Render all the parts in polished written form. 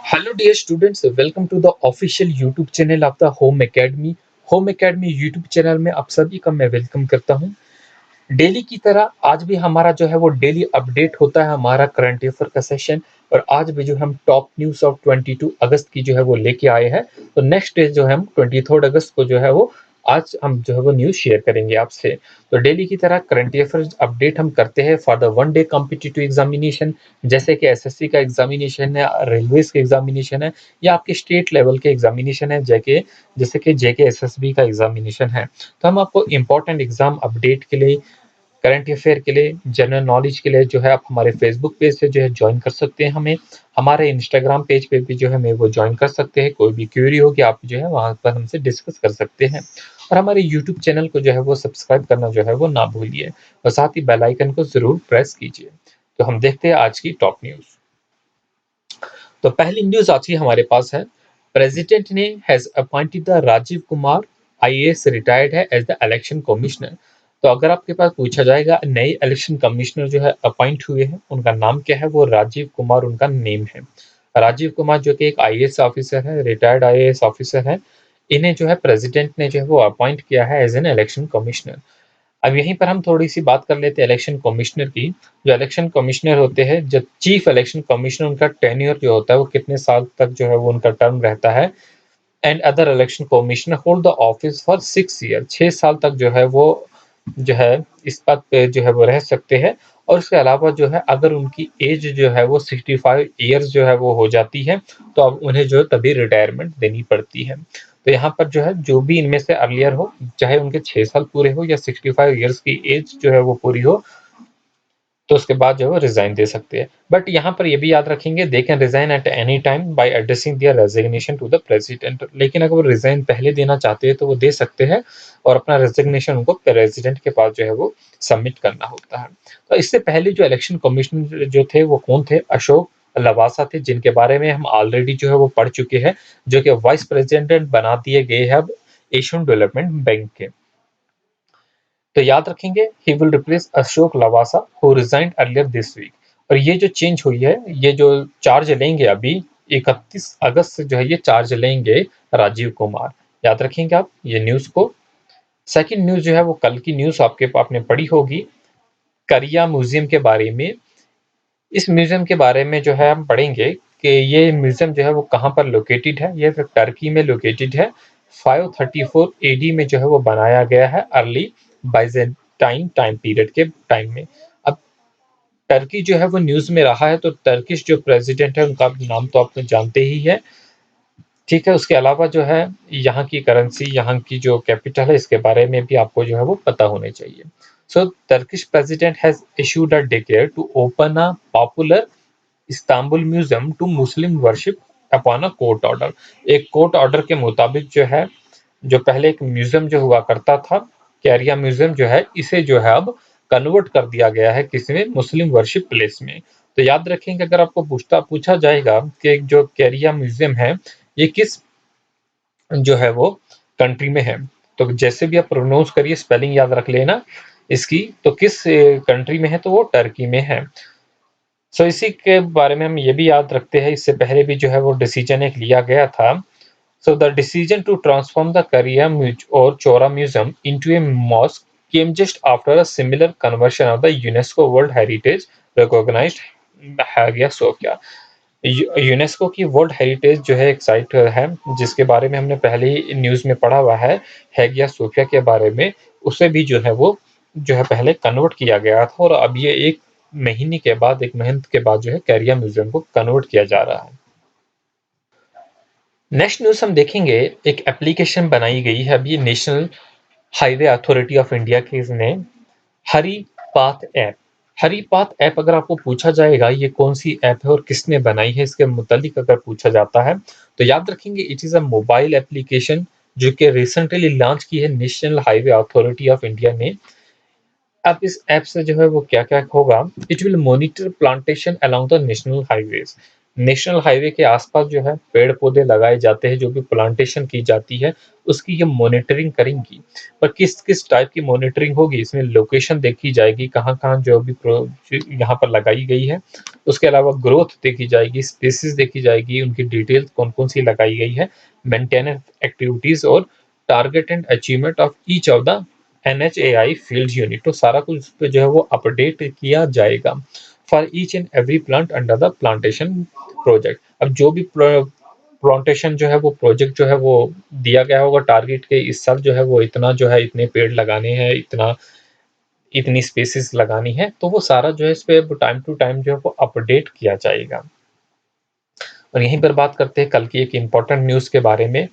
Hello, dear students. Welcome to the official YouTube channel of the Home Academy. Home academy YouTube channel में आप सभी का मैं welcome करता हूं। डेली की तरह आज भी हमारा जो है वो डेली अपडेट होता है हमारा करंट अफेयर का सेशन। और आज भी जो हम टॉप न्यूज़ ऑफ 22 अगस्त की जो है वो लेके आए हैं। तो नेक्स्ट डे जो है हम 23 अगस्त को जो है वो आज हम जो है वो न्यूज़ शेयर करेंगे आपसे। तो डेली की तरह करंट अफेयर अपडेट हम करते हैं for the one day competitive examination, जैसे कि एसएससी का एग्जामिनेशन है, रेलवेज का एग्जामिनेशन है, या आपके स्टेट लेवल के एग्जामिनेशन है, जैसे कि जेके एसएसबी का एग्जामिनेशन है। तो हम आपको इंपॉर्टेंट एग्जाम अपडेट के लिए, करंट अफेयर के लिए, जनरल नॉलेज के लिए जो है आप हमारे फेसबुक पेज से जो है ज्वाइन कर सकते हैं हमें। हमारे इंस्टाग्राम पेज पे भी जो है हमें वो ज्वाइन कर सकते हैं। कोई भी क्वेरी होगी आप जो है वहाँ पर हमसे डिस्कस कर सकते हैं। और हमारे यूट्यूब चैनल को जो है वो सब्सक्राइब करना जो है वो ना भूलिए, और साथ ही बेल आइकन को जरूर प्रेस कीजिए। तो हम देखते हैं आज की टॉप न्यूज़। तो पहली न्यूज़ आज की हमारे पास है, प्रेसिडेंट ने has appointed the Rajiv Kumar IAS retired है एज द इलेक्शन कमिश्नर। तो अगर आपके पास पूछा जाएगा नए इलेक्शन कमिश्नर जो है अपॉइंट हुए हैं, उनका नाम क्या है, वो राजीव कुमार उनका नेम है। राजीव कुमार जो कि एक आईएएस ऑफिसर है, रिटायर्ड आईएएस ऑफिसर है। इन्हें जो है प्रेसिडेंट ने जो है वो अपॉइंट किया है एज एन इलेक्शन कमिश्नर। अब यहीं पर हम थोड़ी सी बात कर लेते हैं इलेक्शन कमिश्नर की। जो इलेक्शन कमिश्नर होते हैं, जो चीफ इलेक्शन कमिश्नर, उनका टेन्योर जो होता है वो कितने साल तक जो है वो उनका टर्म रहता है। And other election commissioner hold the office for 6 year, 6 साल तक जो है वो जो है इस पद पे जो है वो रह सकते हैं। और उसके अलावा जो है अगर उनकी एज जो है वो 65 ईयर्स जो है वो हो जाती है, तो अब उन्हें जो है तभी रिटायरमेंट देनी पड़ती है। तो यहाँ पर जो है जो भी इनमें से अर्लियर हो, चाहे उनके 6 साल पूरे हो या 65 ईयर्स की एज जो है वो पूरी हो, तो उसके बाद जो है वो रिजाइन दे सकते हैं। बट यहाँ पर ये भी याद रखेंगे, they can resign at any time by addressing their resignation to the president. लेकिन अगर वो रिजाइन पहले देना चाहते हैं तो वो दे सकते हैं, और अपना रेजिग्नेशन उनको प्रेसिडेंट के पास जो है वो सबमिट करना होता है। तो इससे पहले जो इलेक्शन कमिश्नर जो थे वो कौन थे, अशोक लवासा थे, जिनके बारे में हम ऑलरेडी जो है वो पढ़ चुके हैं, जो कि वाइस प्रेसिडेंट बना दिए गए हैं अब एशियन डेवलपमेंट बैंक के। तो याद रखेंगे, he will replace Ashok Lavasa who resigned earlier this week. और ये जो चेंज हुई है, ये जो चार्ज लेंगे अभी 31 अगस्त से जो है ये चार्ज लेंगे राजीव कुमार। याद रखेंगे आप ये न्यूज़ को। सेकंड न्यूज़ जो है वो कल की न्यूज़ आपने पढ़ी होगी, करिया म्यूजियम के बारे में। इस म्यूजियम के बारे में जो है हम पढ़ेंगे कि ये म्यूजियम जो है वो कहाँ पर लोकेटेड है। ये टर्की में लोकेटेड है। 534 एडी में जो है वो बनाया गया है, अर्ली बाइजेंटाइन टाइम पीरियड के टाइम में। अब टर्की जो है वो न्यूज में रहा है, तो टर्किश जो प्रेसिडेंट है उनका नाम तो आप जानते ही है, ठीक है। उसके अलावा जो है यहाँ की करेंसी, यहाँ की जो कैपिटल है, इसके बारे में भी आपको जो है वो पता होने चाहिए। So Turkish president has issued a declare to open a popular Istanbul museum to Muslim worship upon a court order. एक कोर्ट ऑर्डर के मुताबिक जो है, जो पहले एक म्यूजियम जो हुआ करता था, कैरिया म्यूजियम जो है, इसे जो है अब कन्वर्ट कर दिया गया है किसमें, मुस्लिम वर्शिप प्लेस में। तो याद रखेंगे, अगर आपको पूछा जाएगा कि जो कैरिया म्यूजियम है ये किस जो है वो कंट्री में है, तो जैसे भी आप प्रोनाउंस करिए, स्पेलिंग याद रख लेना इसकी, तो किस कंट्री में है, तो वो टर्की में है। सो इसी के बारे में हम ये भी याद रखते हैं, इससे पहले भी जो है वो डिसीजन एक लिया गया था। So the decision to transform the Kariye और Chora museum into a mosque came just after a similar conversion of the UNESCO World Heritage recognized Hagia Sophia। UNESCO की वर्ल्ड हेरिटेज जो है एक साइट है, जिसके बारे में हमने पहले ही न्यूज में पढ़ा हुआ है, हैगिया सोफिया के बारे में। उसे भी जो है वो जो है पहले कन्वर्ट किया गया था, और अब ये एक महीने के बाद, एक महीने के बाद जो है कैरिया म्यूजियम को कन्वर्ट किया जा रहा है। नेक्स्ट न्यूज हम देखेंगे, एक एप्लीकेशन बनाई गई है अभी national highway authority of India के, इसने हरी पाथ ऐप। हरी पाथ ऐप अगर आपको पूछा जाएगा ये कौन सी ऐप है और किसने बनाई है, इसके मुतालिक अगर पूछा जाता है, तो याद रखेंगे it is a mobile application जो कि रिसेंटली लॉन्च की है national highway authority of India ने। अब इस ऐप से जो है वो क्या क्या होगा, it will monitor plantation along the national highways. National highway के आसपास जो है पेड़ पौधे लगाए जाते हैं, जो भी प्लांटेशन की जाती है उसकी ये मॉनिटरिंग करेंगी। पर किस किस टाइप की मॉनिटरिंग होगी, इसमें लोकेशन देखी जाएगी, कहाँ कहाँ जो भी यहाँ पर लगाई गई है, उसके अलावा ग्रोथ देखी जाएगी, स्पेसिस देखी जाएगी, उनकी डिटेल्स कौन कौन सी लगाई गई है, मेंटेनेंस एक्टिविटीज और target and achievement of each of the NHAI field unit. तो सारा कुछ उस पे जो है वो अपडेट किया जाएगा for each and every plant under the plantation project. अब जो भी प्लांटेशन जो है वो प्रोजेक्ट जो है वो दिया गया होगा टारगेट के, इस साल जो है वो इतना जो है इतने पेड़ लगाने हैं, इतना इतनी स्पेसिस लगानी है, तो वो सारा जो है इस पे टाइम टू टाइम जो है वो अपडेट किया जाएगा। और यहीं पर बात करते हैं कल की एक इम्पॉर्टेंट न्यूज़ के बारे में।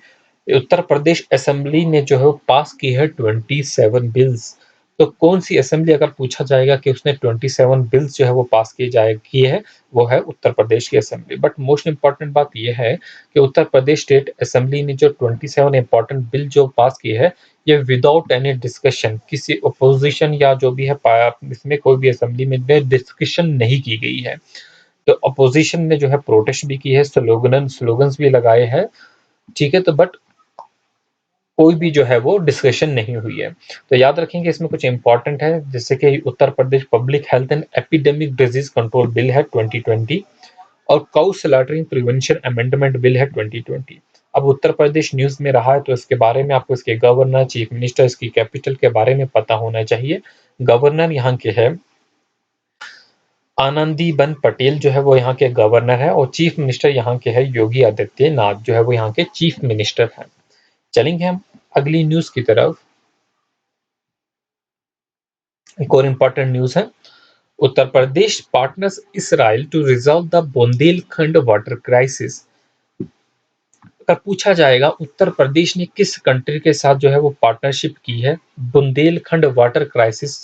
उत्तर प्रदेश असेंबली ने जो है पास की है 27 बिल्स। तो कौन सी असेंबली, अगर पूछा जाएगा कि उसने 27 बिल्स जो है वो पास की है, वो है उत्तर प्रदेश की असेंबली। बट मोस्ट इंपॉर्टेंट बात यह है कि उत्तर प्रदेश स्टेट असेंबली ने जो 27 इंपॉर्टेंट बिल जो पास की है, ये विदाउट एनी डिस्कशन, किसी अपोजिशन या जो भी है इसमें कोई भी असेंबली में डिस्कशन नहीं की गई है। तो अपोजिशन ने जो है प्रोटेस्ट भी की है, स्लोगन्स भी लगाए हैं, ठीक है। तो बट कोई भी जो है वो डिस्कशन नहीं हुई है। तो याद रखेंगे इसमें कुछ इंपॉर्टेंट है, जैसे कि Uttar Pradesh public health and epidemic disease control bill है 2020 और cow slaughtering prevention amendment bill है 2020। अब उत्तर प्रदेश न्यूज में रहा है तो इसके बारे में आपको इसके गवर्नर, चीफ मिनिस्टर, इसकी कैपिटल के बारे में पता होना चाहिए। गवर्नर यहाँ के है आनंदीबेन पटेल, जो है वो यहाँ के गवर्नर है, और चीफ मिनिस्टर यहाँ के है योगी आदित्यनाथ, जो है वो यहाँ के चीफ मिनिस्टर हैं। चलेंगे हम अगली न्यूज की तरफ। एक और इंपॉर्टेंट न्यूज है, Uttar Pradesh partners Israel to resolve the Bundelkhand water crisis. अगर पूछा जाएगा उत्तर प्रदेश ने किस कंट्री के साथ जो है वो पार्टनरशिप की है बुंदेलखंड वाटर क्राइसिस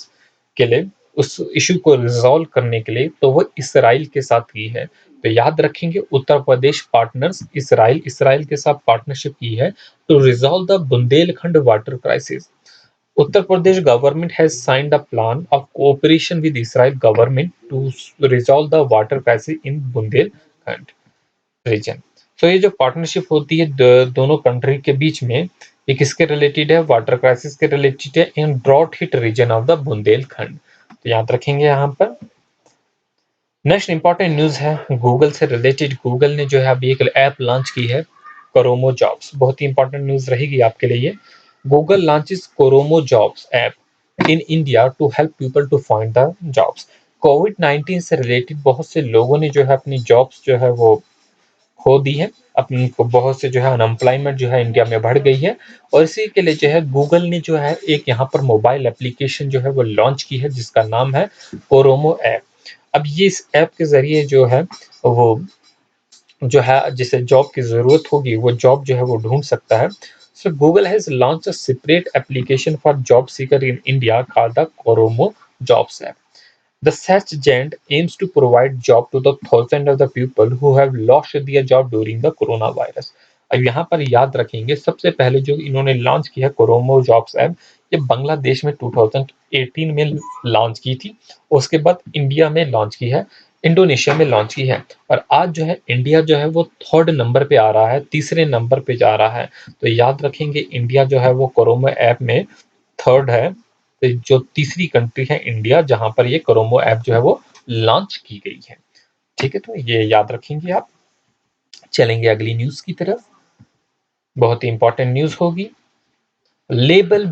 के लिए, उस इशू को रिजॉल्व करने के लिए, तो वो इसराइल के साथ की है। तो याद रखेंगे उत्तर प्रदेश पार्टनर्स इसराइल के साथ पार्टनरशिप की है to resolve the Bundelkhand water crisis. Uttar Pradesh government has signed a plan of cooperation with Israel government to resolve the water crisis in Bundelkhand region। तो ये जो पार्टनरशिप होती है दोनों कंट्री के बीच में, ये किसके रिलेटेड है, वाटर क्राइसिस के रिलेटेड है in drought hit region of the Bundelkhand. तो याद रखेंगे यहाँ पर। नेक्स्ट इंपॉर्टेंट न्यूज है गूगल से रिलेटेड। गूगल ने जो है अभी एक ऐप लॉन्च की है कोरोमो जॉब्स, बहुत ही इंपॉर्टेंट न्यूज रहेगी आपके लिए। Google launches Kormo jobs app in India to help people to find the jobs. कोविड-19 से रिलेटेड बहुत से लोगों ने जो है अपनी जॉब्स जो है वो खो दी है, अपनी को बहुत से जो है अनएम्प्लॉयमेंट जो है इंडिया में बढ़ गई है, और इसी के लिए जो है गूगल ने जो है एक यहाँ पर मोबाइल एप्लीकेशन जो है वो लॉन्च की है, जिसका नाम है कोरोमो ऐप। अब ये इस ऐप के ज़रिए जो है वो जो है जिसे जॉब की ज़रूरत होगी वो जॉब जो है वो ढूँढ सकता है। So Google has launched a separate application for job seeker in India called the Kormo jobs app. The search giant aims to provide job to the thousands of the people who have lost their job during the coronavirus। अब यहाँ पर याद रखेंगे सबसे पहले जो इन्होंने launch किया है कोरोमो जॉब्स ऐप, ये बांग्लादेश में 2018 में लॉन्च की थी, उसके बाद इंडिया में लॉन्च की है, इंडोनेशिया में लॉन्च की है, और आज जो है इंडिया जो है वो थर्ड नंबर पे आ रहा है, तीसरे नंबर पे जा रहा है। तो याद रखेंगे इंडिया जो है वो कोरोमो ऐप में थर्ड है, तो जो तीसरी कंट्री है इंडिया, जहां पर ये कोरोमो ऐप जो है वो लॉन्च की गई है। ठीक है, तो ये याद रखेंगे आप। चलेंगे अगली न्यूज की तरफ, बहुत ही इंपॉर्टेंट न्यूज होगी। Labour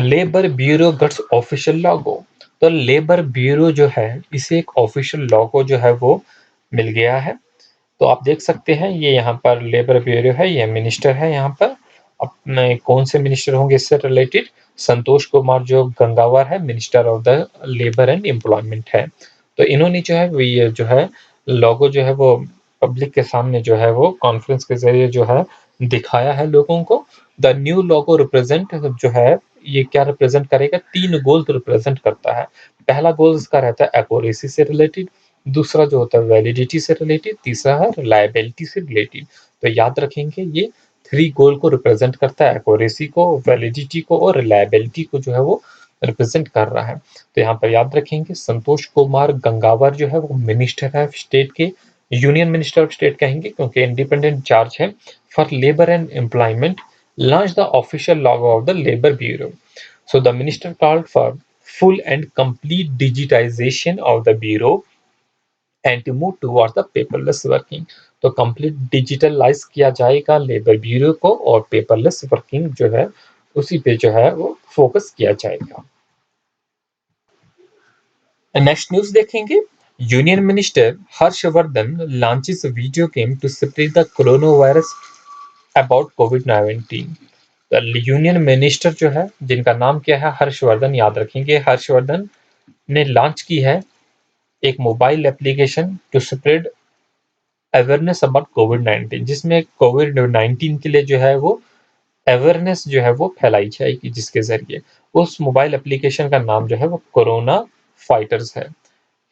labour bureau guts official logo. तो लेबर ब्यूरो जो है इसे एक ऑफिशियल लॉगो जो है वो मिल गया है। तो आप देख सकते हैं ये यहाँ पर लेबर ब्यूरो है, ये मिनिस्टर है यहाँ पर। अपने कौन से मिनिस्टर होंगे इससे रिलेटेड, संतोष कुमार जो गंगावार है, minister of the labour and employment है। तो इन्होंने जो है ये जो है लोगो जो है वो पब्लिक के सामने जो है वो कॉन्फ्रेंस के जरिए जो है दिखाया है लोगों को। द न्यू लोगो रिप्रेजेंट जो है ये क्या रिप्रेजेंट करेगा, तीन गोल रिप्रेजेंट करता है। पहला गोल इसका रहता है एक्यूरेसी से रिलेटेड, दूसरा जो होता है वैलिडिटी से रिलेटेड, तीसरा है रिलायबिलिटी से रिलेटेड। तो याद रखेंगे ये थ्री गोल को रिप्रेजेंट करता है, एक्यूरेसी को, वैलिडिटी को और रिलायबिलिटी को जो है वो रिप्रेजेंट कर रहा है। तो यहाँ पर याद रखेंगे संतोष कुमार गंगावर जो है वो मिनिस्टर है स्टेट के यूनियन मिनिस्टर ऑफ स्टेट कहेंगे क्योंकि इंडिपेंडेंट चार्ज है, for labour and employment launch the official logo of the labour bureau. So the minister called for full and complete digitization of the bureau and to move towards the paperless working. तो complete digitalise किया जाएगा labour bureau को और paperless working जो है उसी पे जो है वो फोकस किया जाएगा. नेक्स्ट न्यूज देखेंगे. Union minister Harshvardhan launches video game to spread the corona virus about कोविड-19. यूनियन मिनिस्टर जो है जिनका नाम क्या है हर्षवर्धन, याद रखेंगे हर्षवर्धन ने लॉन्च की है एक mobile application to spread awareness about कोविड-19, जिसमें कोविड-19 के लिए जो है वो अवेयरनेस जो है वो फैलाई जाएगी, जिसके जरिए उस मोबाइल एप्लीकेशन का नाम जो है वो कोरोना फाइटर्स है.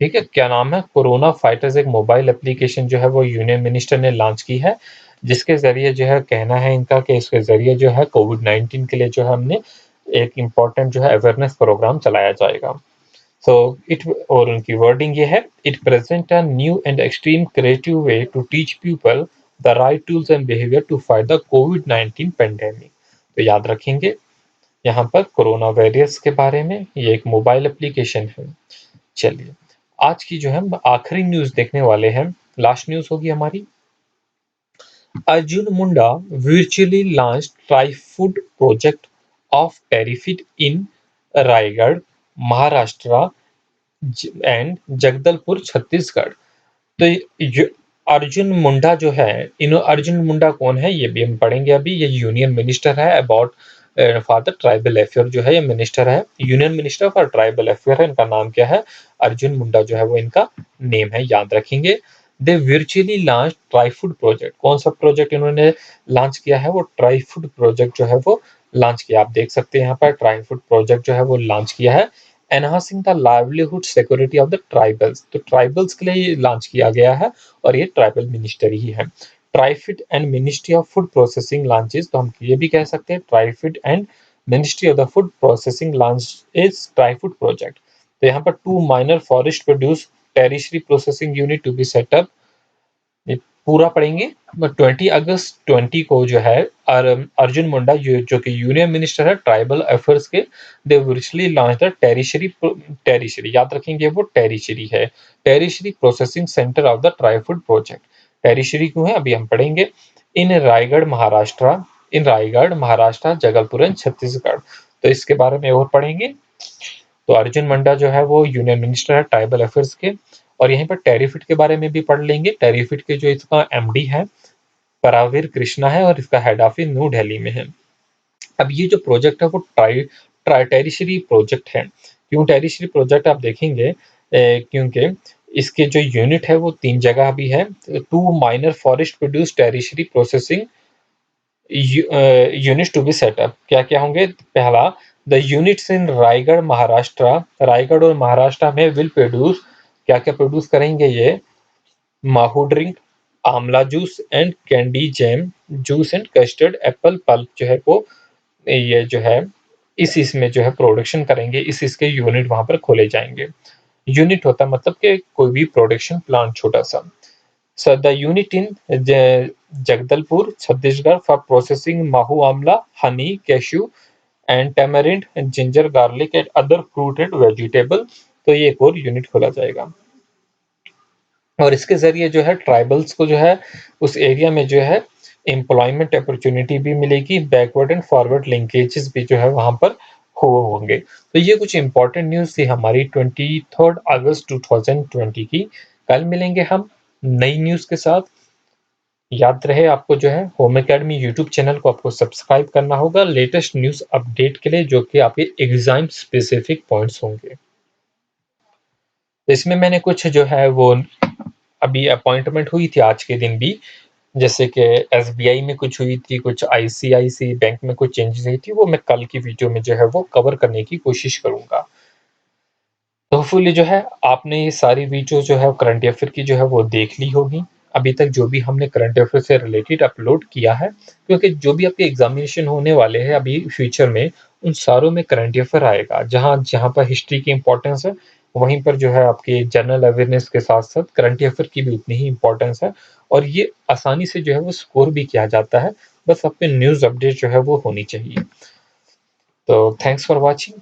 ठीक है, क्या नाम है? कोरोना फाइटर्स एक मोबाइल एप्लीकेशन जो है वो यूनियन मिनिस्टर ने लॉन्च की है, जिसके जरिए जो है कहना है इनका कि इसके जरिए जो है कोविड-19 के लिए जो है हमने एक इम्पोर्टेंट जो है अवेयरनेस प्रोग्राम चलाया जाएगा. सो इट और उनकी वर्डिंग ये है, it present a new and extreme creative way to teach people the right tools and behaviour to fight the कोविड-19 पेंडेमिक. तो याद रखेंगे यहाँ पर कोरोना वायरस के बारे में ये एक मोबाइल एप्लीकेशन है. चलिए आज की जो है हम आखिरी न्यूज देखने वाले हैं, लास्ट न्यूज होगी हमारी. Arjun Munda virtually launched Trifood project of TRIFED in Raigarh, Maharashtra and Jagdalpur, Chhattisgarh. तो अर्जुन मुंडा जो है, अर्जुन मुंडा कौन है ये भी हम पढ़ेंगे अभी. ये यूनियन मिनिस्टर है about for the tribal affair जो है ये मिनिस्टर है, union minister for tribal affair है. इनका नाम क्या है? अर्जुन मुंडा जो है वो इनका नेम है, याद रखेंगे. They virtually launch Trifood project. कौन सा प्रोजेक्ट इन्होंने लॉन्च किया है? वो ट्राई फूड प्रोजेक्ट जो है वो लॉन्च किया. आप देख सकते हैं यहाँ पर ट्राई फूड प्रोजेक्ट जो है वो लॉन्च किया है. Enhancing the livelihood security of the tribals. तो ट्राइबल्स के लिए लॉन्च किया गया है और ये ट्राइबल मिनिस्टर ही है. TRIFED and ministry of food processing launches. तो हम ये भी कह सकते हैं TRIFED and ministry of the food processing launch is Trifood project. तो यहाँ पर 2 minor forest produce tertiary processing unit to be setup. पूरा पढ़ेंगे. 20 अगस्त 20 को जो है अर्जुन मुंडा जो कि यूनियन मिनिस्टर है ट्राइबल अफेयर्स के, they virtually launch the tertiary, याद रखेंगे वो टेरिशरी है, tertiary processing center of the Trifood project. Tertiary क्यों है अभी हम पढ़ेंगे. In Raigarh Maharashtra Jagdalpur and Chhattisgarh. तो इसके बारे में और पढ़ेंगे. तो अर्जुन मुंडा जो है वो यूनियन मिनिस्टर है ट्राइबल अफेयर्स के. और यहीं पर टेरिफिट के बारे में भी पढ़ लेंगे. टेरिफिट के जो इसका एमडी है परावीर कृष्णा है और इसका हेड ऑफिस न्यू दिल्ली में है. अब ये जो प्रोजेक्ट है वो टेरिशरी प्रोजेक्ट है. क्यों टेरिशरी प्रोजेक्ट आप देखेंगे क्योंकि इसके जो यूनिट है वो 3 जगह भी है. 2 minor forest produce tertiary processing units to be setup. क्या क्या होंगे? पहला, द यूनिट्स इन रायगढ़ और महाराष्ट्र में विल प्रोड्यूस. क्या क्या प्रोड्यूस करेंगे ये? माहू drink, Amla juice and candy jam juice and custard Apple pulp जो है वो ये जो है इसमें जो है प्रोडक्शन करेंगे. इसके यूनिट वहां पर खोले जाएंगे. यूनिट होता मतलब कि कोई भी प्रोडक्शन प्लांट छोटा सा. So the unit in Jagdalpur, Chhattisgarh for processing mahu amla, honey, cashew and tamarind, and ginger, garlic and other fruit and vegetable. तो ये एक और यूनिट खोला जाएगा और इसके जरिए जो है ट्राइबल्स को जो है उस एरिया में जो है एम्प्लॉयमेंट अपॉर्चुनिटी भी मिलेगी. बैकवर्ड एंड फॉरवर्ड लिंकेजेस भी जो है वहां पर होंगे. तो ये कुछ इंपॉर्टेंट न्यूज थी हमारी 23 अगस्त 2020 की. कल मिलेंगे हम नई न्यूज के साथ. याद रहे आपको जो है होम एकेडमी यूट्यूब चैनल को आपको सब्सक्राइब करना होगा लेटेस्ट न्यूज अपडेट के लिए, जो कि आपके एग्जाम स्पेसिफिक पॉइंट्स होंगे. इसमें मैंने कुछ जो है वो अभी अपॉइंटमेंट हुई थी आज के दिन भी, जैसे कि एसबीआई में कुछ हुई थी, कुछ आईसीआईसी बैंक में कुछ चेंजेस हुई थी, वो मैं कल की वीडियो में जो है वो कवर करने की कोशिश करूंगा. तो होपफुली जो है आपने ये सारी वीडियो जो है करंट अफेयर की जो है वो देख ली होगी अभी तक, जो भी हमने करंट अफेयर से रिलेटेड अपलोड किया है. क्योंकि जो भी आपके एग्जामिनेशन होने वाले हैं अभी फ्यूचर में, उन सारों में करंट अफेयर आएगा. जहाँ जहाँ पर हिस्ट्री की इंपॉर्टेंस है वहीं पर जो है आपके जनरल अवेयरनेस के साथ-साथ करंट अफेयर की भी उतनी ही इम्पोर्टेंस है और ये आसानी से जो है वो स्कोर भी किया जाता है, बस आप पे न्यूज़ अपडेट जो है वो होनी चाहिए। तो थैंक्स फॉर वॉचिंग।